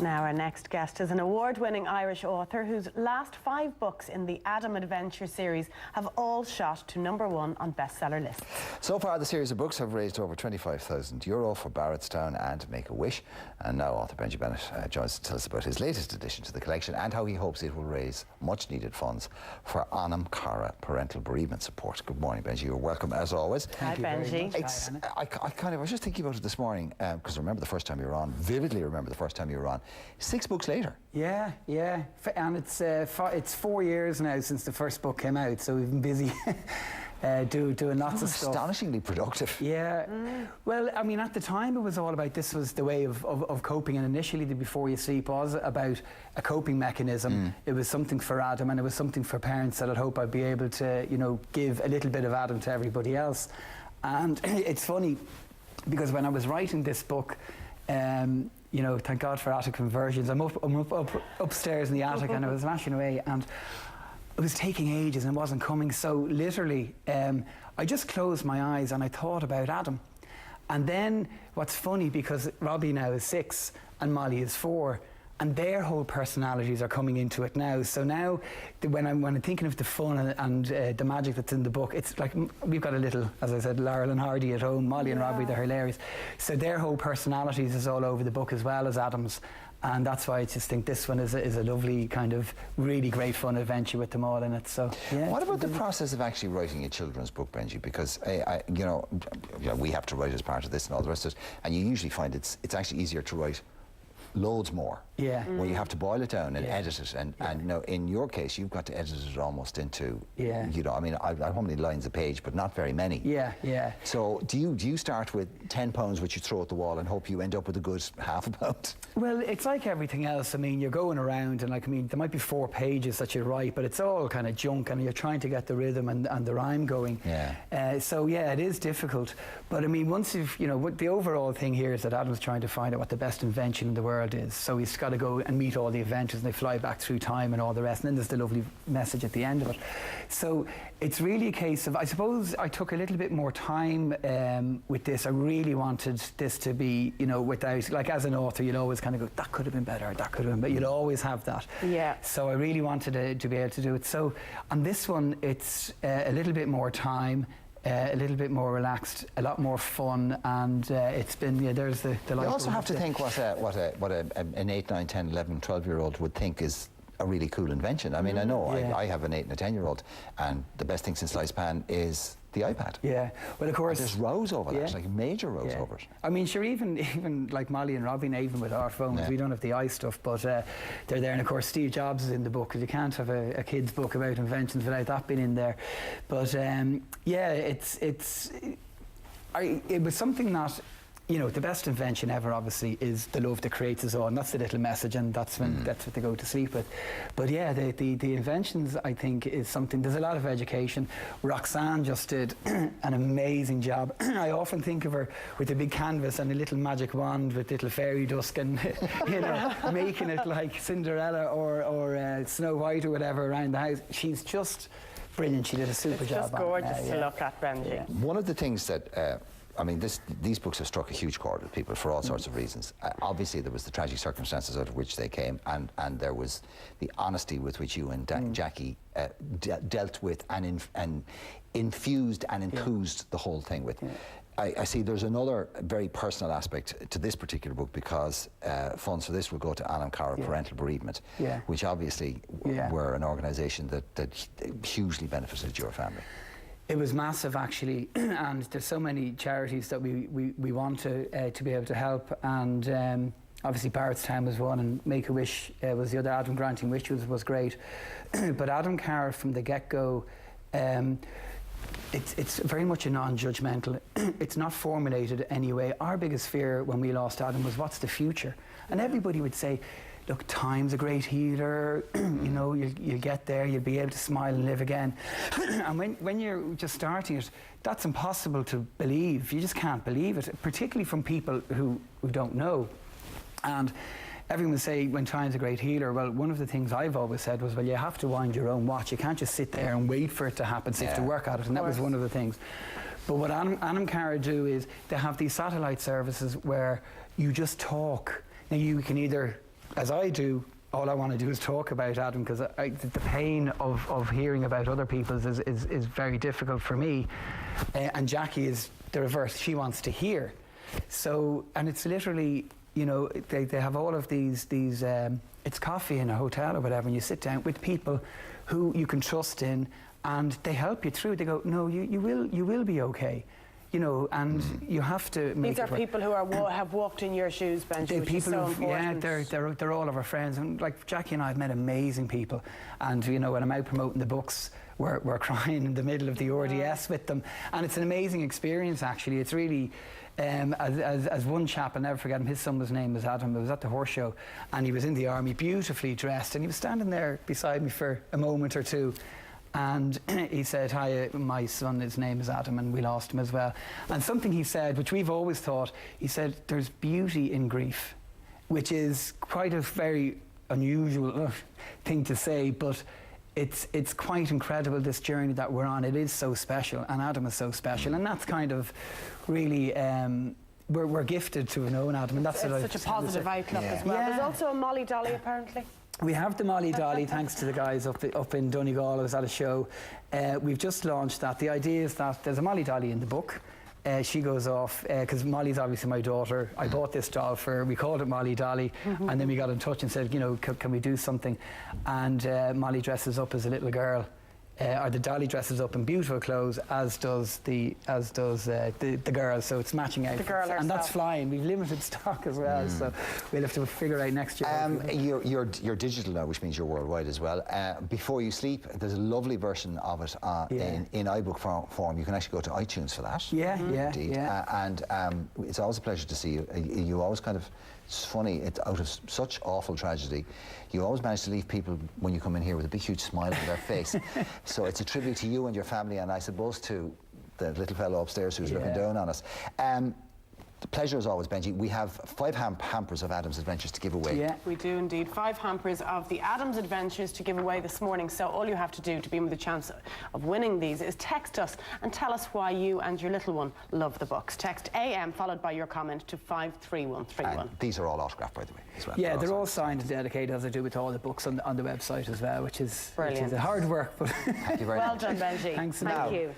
Now our next guest is an award-winning Irish author whose last 5 books in the Adam Adventure series have all shot to #1 on bestseller lists. So far, the series of books have raised over €25,000 for Barrettstown and Make-A-Wish. And now author Benji Bennett joins to tell us about his latest addition to the collection and how he hopes it will raise much-needed funds for Anam Cara parental bereavement support. Good morning, Benji. You're welcome, as always. Hi, Benji. I was just thinking about it this morning, because I remember the first time you were on, vividly remember the first time you were on. 6 books later. Yeah, and it's 4 years now since the first book came out, so we've been busy doing lots of stuff. Astonishingly productive. Yeah. Well, I mean, at the time it was all about, this was the way of coping, and initially the Before You Sleep was about a coping mechanism. It was something for Adam, and it was something for parents that I'd hope I'd be able to, you know, give a little bit of Adam to everybody else. And it's funny, because when I was writing this book, you know, thank God for attic conversions. I'm upstairs in the attic, and I was mashing away, and it was taking ages and it wasn't coming. So literally, I just closed my eyes and I thought about Adam. And then what's funny, because Robbie now is 6 and Molly is 4, and their whole personalities are coming into it now. So now, when I'm thinking of the fun and the magic that's in the book, it's like we've got a little, as I said, Laurel and Hardy at home. Molly and Robbie, they're hilarious. So their whole personalities is all over the book, as well as Adam's. And that's why I just think this one is a lovely kind of really great fun adventure with them all in it. So yeah. What about the process of actually writing a children's book, Benji? Because you know, we have to write as part of this and all the rest of it, and you usually find it's actually easier to write loads more. Yeah. Where you have to boil it down and edit it, and you know, in your case, you've got to edit it almost into, you know, I mean, how many lines a page, but not very many. Yeah. So do you start with £10 which you throw at the wall and hope you end up with a good £half. Well, it's like everything else. I mean, you're going around, and like, I mean, there might be 4 pages that you write, but it's all kind of junk, and you're trying to get the rhythm and the rhyme going. So yeah, it is difficult. But I mean, once you've, you know, the overall thing here is that Adam's trying to find out what the best invention in the world is. So he's got to go and meet all the inventors, and they fly back through time and all the rest, and then there's the lovely message at the end of it. So it's really a case of, I suppose I took a little bit more time with this. I really wanted this to be, you know, without, like, as an author, you'll always kind of go, that could have been better, that could have been, but you'll always have that. Yeah. So I really wanted to be able to do it. So on this one, it's a little bit more time, a little bit more relaxed, a lot more fun, and it's been, there's the light. You also have to think what an 8, 9, 10, 11, 12-year-old would think is a really cool invention. I mean, I know I have an 8 and a 10-year-old, and the best thing since sliced pan is the iPad. Yeah, well, of course. There's rows over that, like major rows over it. I mean, sure, even like Molly and Robbie, even with our phones, we don't have the stuff, but they're there. And of course, Steve Jobs is in the book, because you can't have a kid's book about inventions without that being in there. But yeah, it was something that, you know, the best invention ever, obviously, is the love that creates us all, and that's the little message, and that's what they go to sleep with. But yeah, the inventions, I think, is something. There's a lot of education. Roxanne just did an amazing job. I often think of her with a big canvas and a little magic wand with little fairy dust, and you know, making it like Cinderella or Snow White or whatever around the house. She's just brilliant. She did a super job. It's just gorgeous to look at, Benji. One of the things that I mean, these books have struck a huge chord with people for all sorts of reasons. Obviously, there was the tragic circumstances out of which they came, and there was the honesty with which you and Jackie dealt with and infused and enthused the whole thing with. I see there's another very personal aspect to this particular book, because funds for this will go to Anam Cara Parental Bereavement, which obviously were an organisation that hugely benefited your family. It was massive, actually, and there's so many charities that we want to be able to help, and obviously Barrettstown was one, and Make-A-Wish was the other. Adam Granting Wish was great, but Adam Cara from the get-go, it's very much a non-judgmental. It's not formulated anyway. Our biggest fear when we lost Adam was, what's the future? And everybody would say, look, time's a great healer, you know, you'll get there, you'll be able to smile and live again. And when you're just starting it, that's impossible to believe. You just can't believe it, particularly from people who don't know. And everyone would say, when time's a great healer, well, one of the things I've always said was, well, you have to wind your own watch. You can't just sit there and wait for it to happen, so you have to work at it, and that was one of the things. But what Anam Cara do is, they have these satellite services where you just talk. Now, you can either as I do, all I want to do is talk about Adam, because the pain of hearing about other people's is very difficult for me. And Jackie is the reverse. She wants to hear. So, and it's literally, you know, they have all of these it's coffee in a hotel or whatever, and you sit down with people who you can trust in, and they help you through. They go, no, you will be okay. You know, and you have to make. These are people who have walked in your shoes, Benji, which is so important. Yeah, they're all of our friends, and like Jackie and I have met amazing people. And you know, when I'm out promoting the books, we're crying in the middle of the RDS with them, and it's an amazing experience. Actually, it's really. As one chap, I'll never forget him, his son's name was Adam. I was at the horse show, and he was in the army, beautifully dressed, and he was standing there beside me for a moment or two. And he said, hi, my son, his name is Adam, and we lost him as well. And something he said, which we've always thought, he said, there's beauty in grief, which is quite a very unusual thing to say, but it's quite incredible, this journey that we're on. It is so special, and Adam is so special, and that's kind of really... we're gifted to have known Adam, and that's it's such a positive outlook as well. There's also a Molly Dolly, apparently. We have the Molly Dolly, thanks to the guys up in Donegal. I was at a show. We've just launched that. The idea is that there's a Molly Dolly in the book. She goes off, because Molly's obviously my daughter. I bought this doll we called it Molly Dolly, and then we got in touch and said, you know, can we do something? And Molly dresses up as a little girl. Or the dolly dresses up in beautiful clothes, as does the girl. So it's matching out. The girl herself. And that's flying. We've limited stock as well, so we'll have to figure out next year. You're digital now, which means you're worldwide as well. Before you sleep, there's a lovely version of it in iBook form. You can actually go to iTunes for that. Yeah, indeed. And it's always a pleasure to see you. You always kind of. It's funny, out of such awful tragedy, you always manage to leave people, when you come in here, with a big, huge smile on their face. So it's a tribute to you and your family, and I suppose to the little fellow upstairs who's looking down on us. The pleasure as always, Benji. We have 5 hampers of Adam's Adventures to give away. Yeah, we do indeed. 5 hampers of the Adam's Adventures to give away this morning. So all you have to do to be with a chance of winning these is text us and tell us why you and your little one love the books. Text AM followed by your comment to 53131. And these are all autographed, by the way, as well. Yeah, they're all signed and dedicated, as I do with all the books on the website as well, which is brilliant. Hard work, but thank you very much. Well done, Benji. Thanks. Thank you.